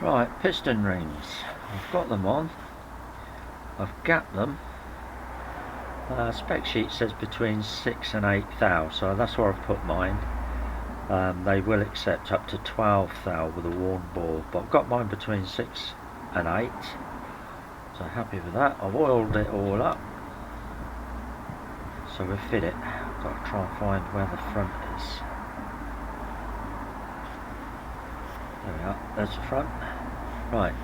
Right, piston rings. I've got them on. I've gapped them. Spec sheet says between 6 and 8 thou, so that's where I've put mine. They will accept up to 12 thou with a worn bore, but I've got mine between 6 and 8. So happy with that. I've oiled it all up. So we fit it. I've got to try and find where the front is. There we are, there's the front. Right.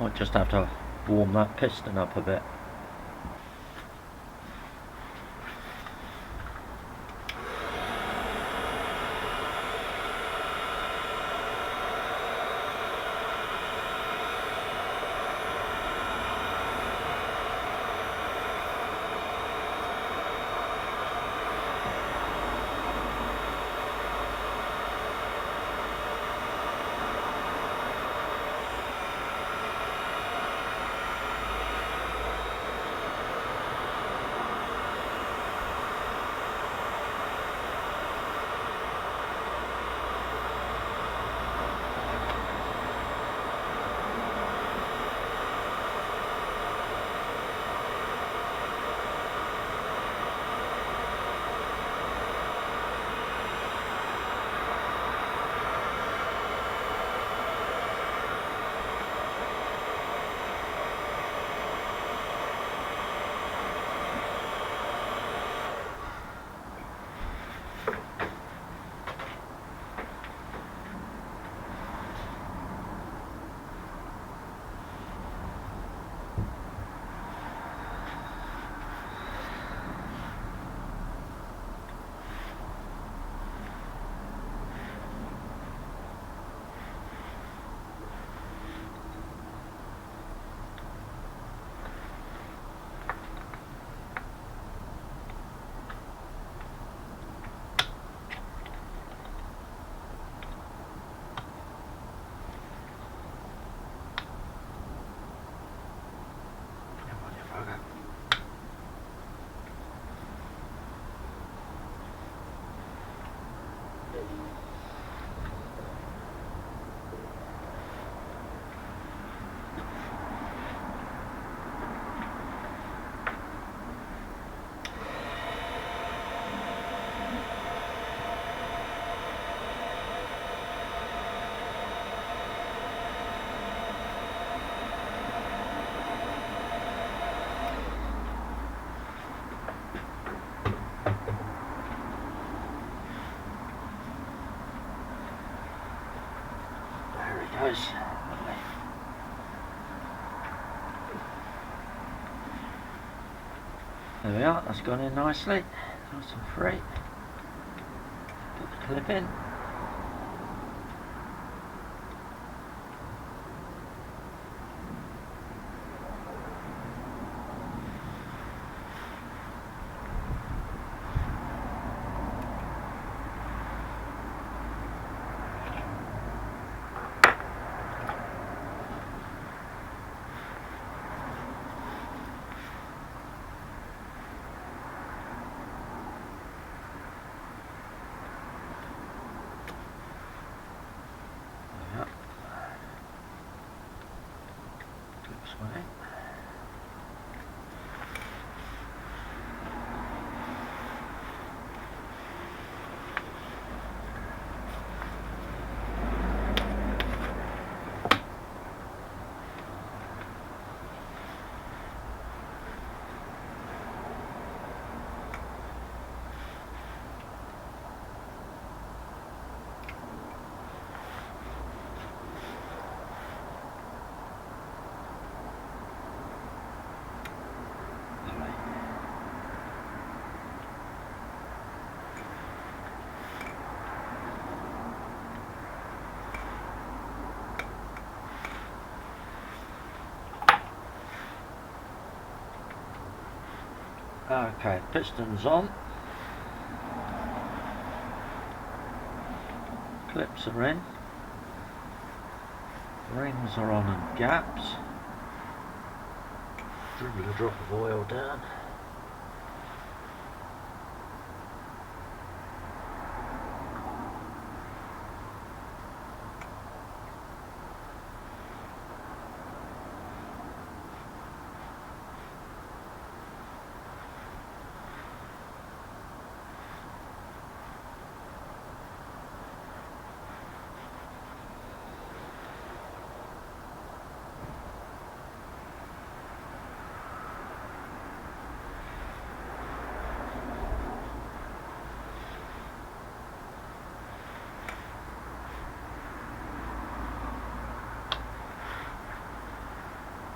Might just have to warm that piston up a bit. Goes. There we are, that's gone in nicely, nice and free. Put the clip in. Way. Okay, pistons on, clips are in, rings are on and gaps. Dribble a drop of oil down.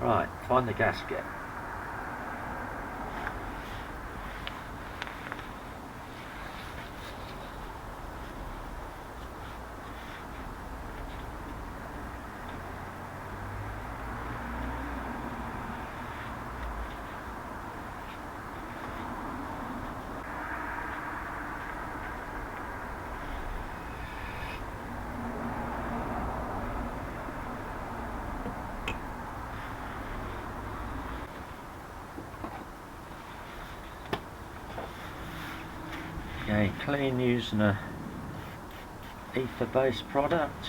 Right, find the gasket. Okay, clean using a ether based product.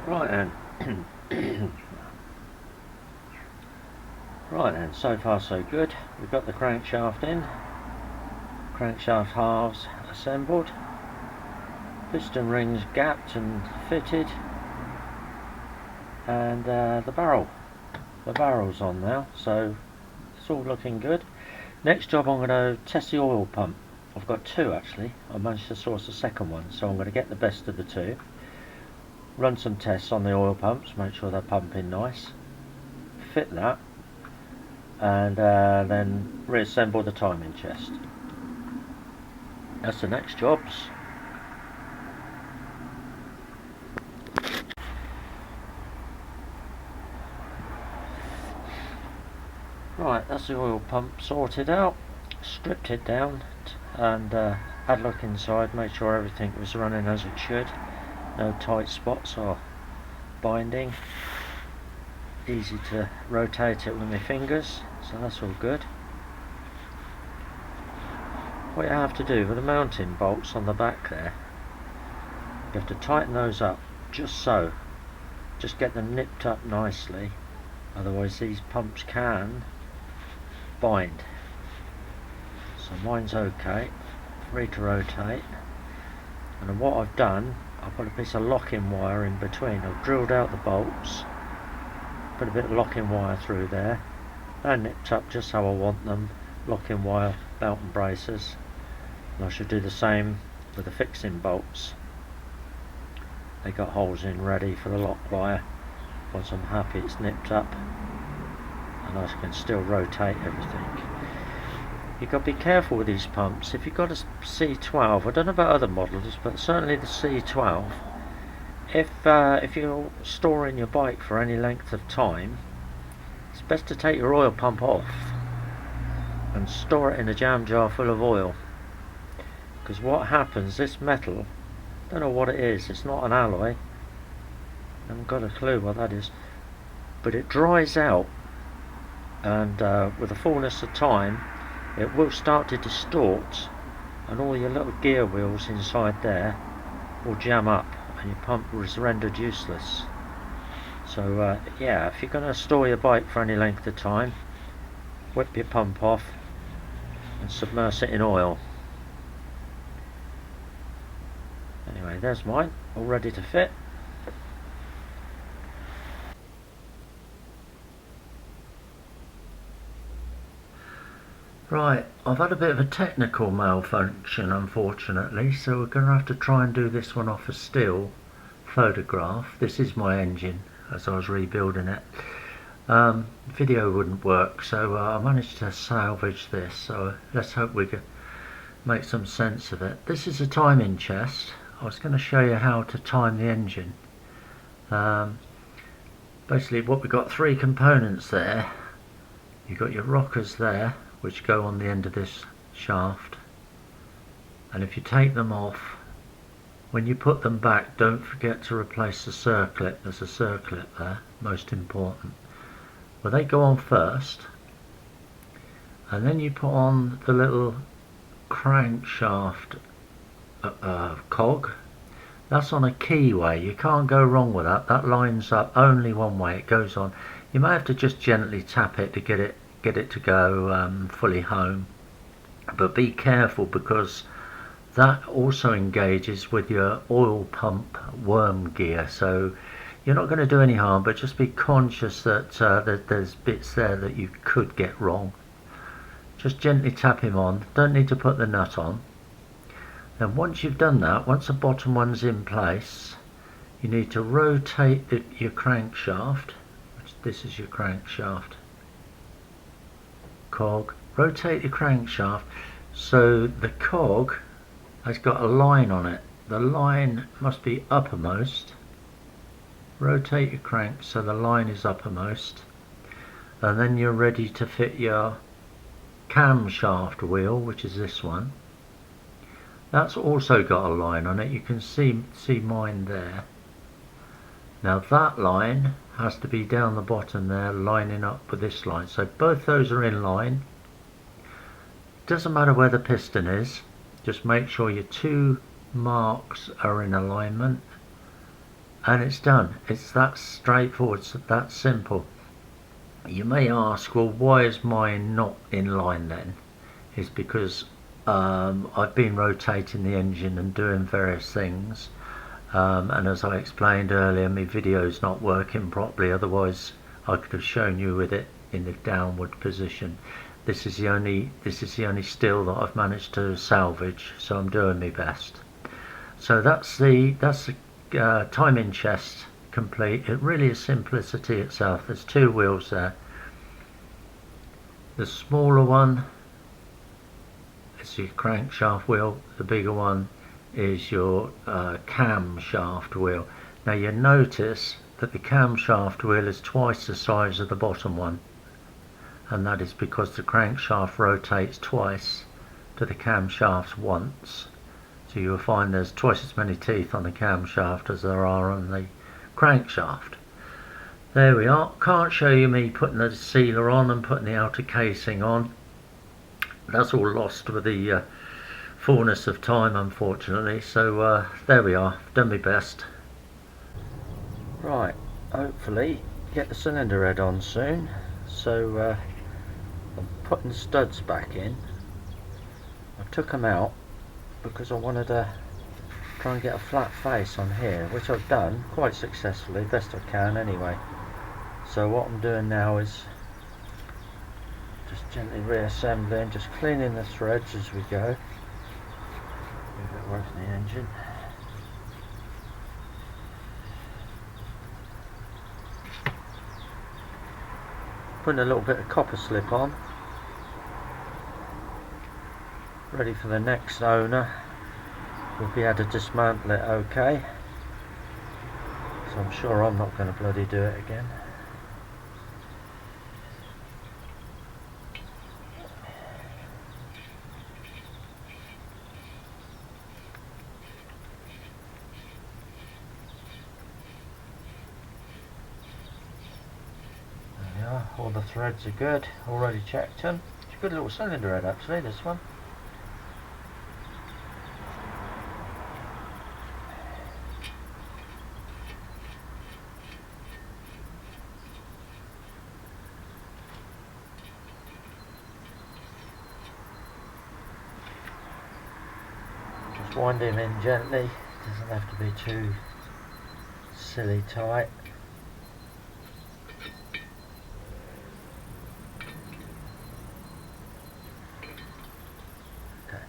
Right then. Right then, so far so good. We've got the crankshaft in, crankshaft halves assembled, piston rings gapped and fitted, and the barrel's on now, so it's all looking good. Next job, I'm going to test the oil pump. I've got two actually. I managed to source a second one, so I'm going to get the best of the two, run some tests on the oil pumps, make sure they're pumping nice, fit that, and then reassemble the timing chest. That's the next jobs. Right, that's the oil pump sorted out, stripped it down, and had a look inside, made sure everything was running as it should, no tight spots or binding, easy to rotate it with my fingers, so that's all good. What you have to do with the mounting bolts on the back there, you have to tighten those up just so, just get them nipped up nicely, otherwise these pumps can bind. So mine's okay, free to rotate, and then what I've done, I've put a piece of locking wire in between. I've drilled out the bolts, put a bit of locking wire through there, they're nipped up just how I want them, locking wire, belt and braces, and I should do the same with the fixing bolts. They got holes in ready for the lock wire. Once I'm happy it's nipped up and I can still rotate everything. You've got to be careful with these pumps. If you've got a C12, I don't know about other models, but certainly the C12, if you're storing your bike for any length of time, it's best to take your oil pump off and store it in a jam jar full of oil, because what happens, this metal, I don't know what it is, it's not an alloy, I haven't got a clue what that is, but it dries out, and with the fullness of time it will start to distort, and all your little gear wheels inside there will jam up and your pump is rendered useless. So yeah, if you're going to store your bike for any length of time, whip your pump off and submerge it in oil. Anyway, there's mine, all ready to fit. Right, I've had a bit of a technical malfunction unfortunately, so we're going to have to try and do this one off a still photograph. This is my engine as I was rebuilding it. Video wouldn't work, so I managed to salvage this, so let's hope we can make some sense of it. This is a timing chest. I was going to show you how to time the engine. Basically what we've got, three components there. You've got your rockers there, which go on the end of this shaft, and if you take them off, when you put them back, don't forget to replace the circlip. There's a circlip there, most important. Well, they go on first, and then you put on the little crankshaft cog. That's on a keyway. You can't go wrong with that. That lines up only one way. It goes on. You may have to just gently tap it to get it to go fully home, but be careful because that also engages with your oil pump worm gear, so you're not going to do any harm, but just be conscious that there's bits there that you could get wrong. Just gently tap him on, don't need to put the nut on. Then once you've done that, once the bottom one's in place, you need to rotate your crankshaft, which this is your crankshaft cog. Rotate the crankshaft so the cog has got a line on it. The line must be uppermost. Rotate your crank so the line is uppermost, and then you're ready to fit your camshaft wheel, which is this one. That's also got a line on it. You can see mine there. Now that line has to be down the bottom there, lining up with this line. So both those are in line. Doesn't matter where the piston is, just make sure your two marks are in alignment, and it's done. It's that straightforward, it's that simple. You may ask, well, why is mine not in line then? It's because I've been rotating the engine and doing various things. And as I explained earlier, my video's not working properly, otherwise I could have shown you with it in the downward position. This is the only still that I've managed to salvage, so I'm doing my best. So that's the timing chest complete. It really is simplicity itself. There's two wheels there. The smaller one is your crankshaft wheel, the bigger one is your camshaft wheel. Now you notice that the camshaft wheel is twice the size of the bottom one, and that is because the crankshaft rotates twice to the camshaft once. So you'll find there's twice as many teeth on the camshaft as there are on the crankshaft. There we are. Can't show you me putting the sealer on and putting the outer casing on. That's all lost with the fullness of time, unfortunately. So there we are. Done my best. Right, hopefully get the cylinder head on soon. So I'm putting the studs back in. I took them out because I wanted to try and get a flat face on here, which I've done quite successfully, best I can anyway. So what I'm doing now is just gently reassembling, just cleaning the threads as we go. Give it work in the engine. Putting a little bit of copper slip on, ready for the next owner. We'll be able to dismantle it okay, so I'm sure I'm not going to bloody do it again. There we are, all the threads are good, already checked them. Good little cylinder head actually, this one. Just wind him in gently, doesn't have to be too silly tight. Okay.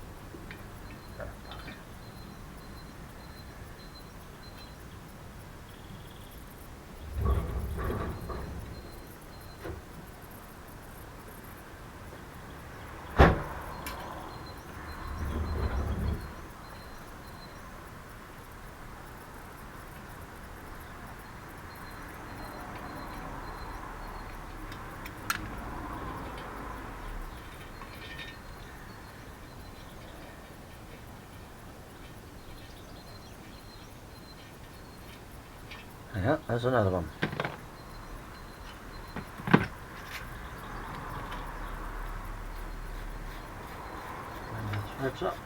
Yeah, there's another one. And the threads up.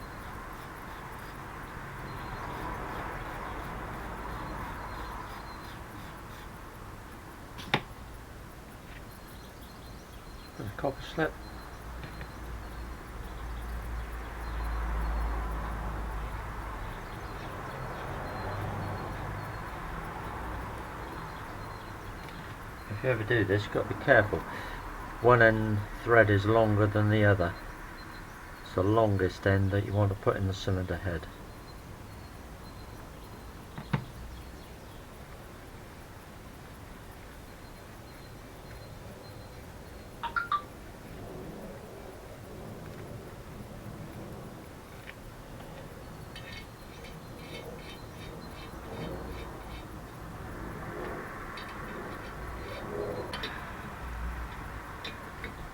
Put a copper slip. If you ever do this, you've got to be careful. One end thread is longer than the other. It's the longest end that you want to put in the cylinder head.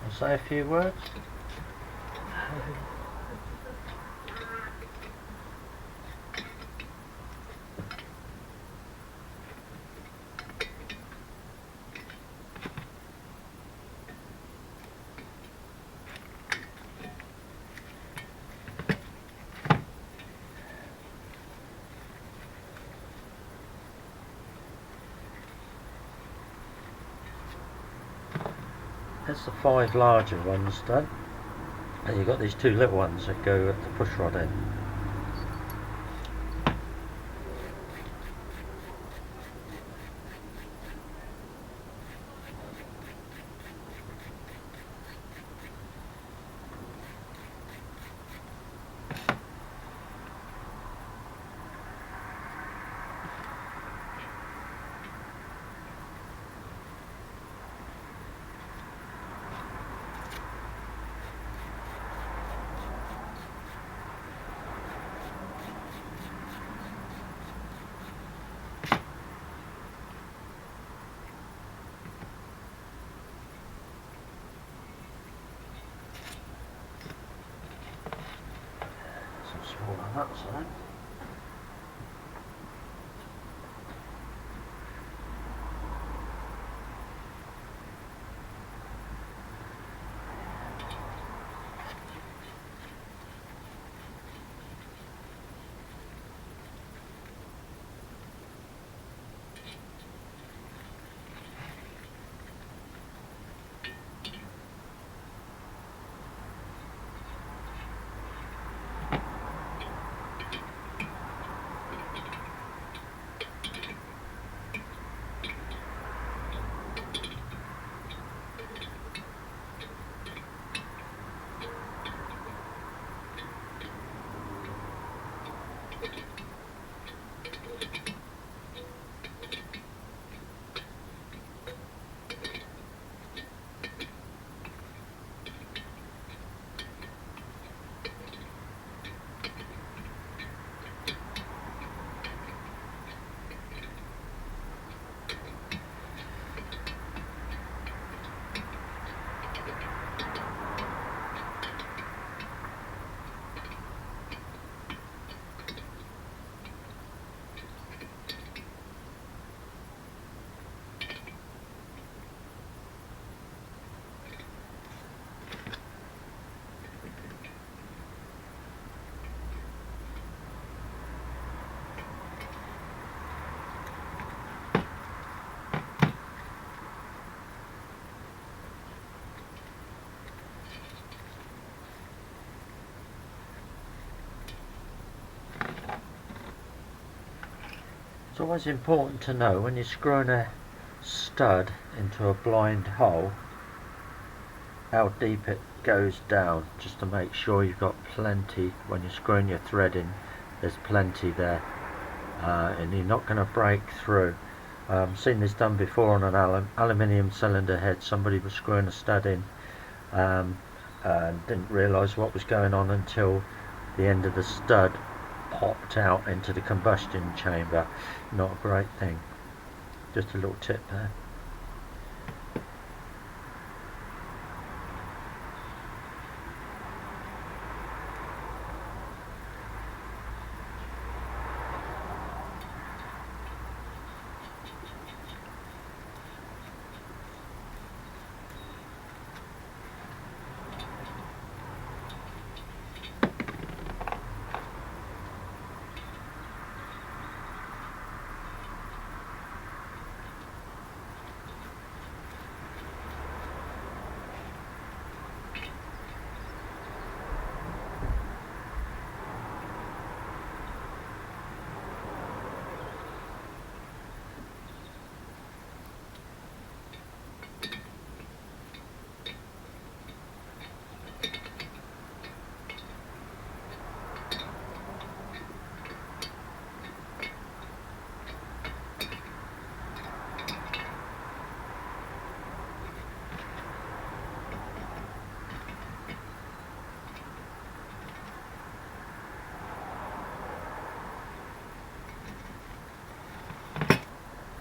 I'll say a few words. That's the 5 larger ones done, and you've got these 2 little ones that go at the push rod end. Smaller nuts on it. It's always important to know when you're screwing a stud into a blind hole how deep it goes down, just to make sure you've got plenty when you're screwing your thread in. There's plenty there, and you're not going to break through. Seen this done before on an aluminium cylinder head. Somebody was screwing a stud in and didn't realise what was going on until the end of the stud popped out into the combustion chamber. Not a great thing. Just a little tip there.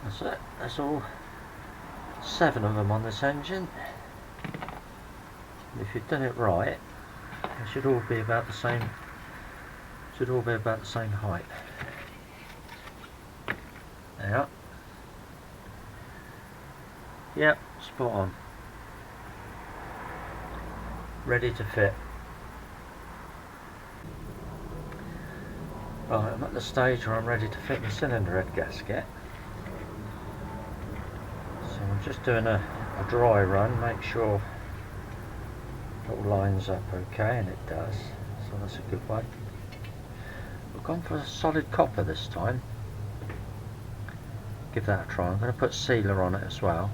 That's it. That's all 7 of them on this engine. If you've done it right, they should all be about the same. Should all be about the same height. Yeah. Yep, spot on. Ready to fit. Right, I'm at the stage where I'm ready to fit the cylinder head gasket. So I'm just doing a dry run, make sure it all lines up okay, and it does. So that's a good way. We've gone for a solid copper this time. Give that a try. I'm going to put sealer on it as well,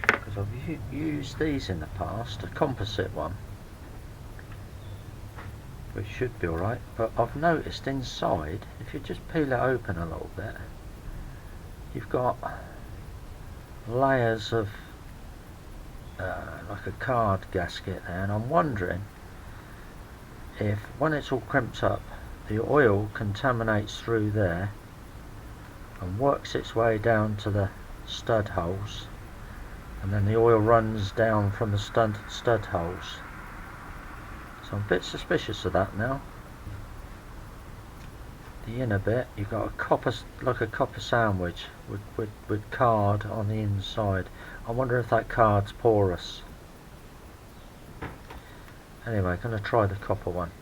because I've used these in the past, a composite one, which should be alright, but I've noticed inside, if you just peel it open a little bit, you've got layers of like a card gasket there, and I'm wondering if when it's all crimped up the oil contaminates through there and works its way down to the stud holes, and then the oil runs down from the stud holes. So I'm a bit suspicious of that now. The inner bit, you've got a copper, like a copper sandwich with card on the inside. I wonder if that card's porous. Anyway, I'm going to try the copper one.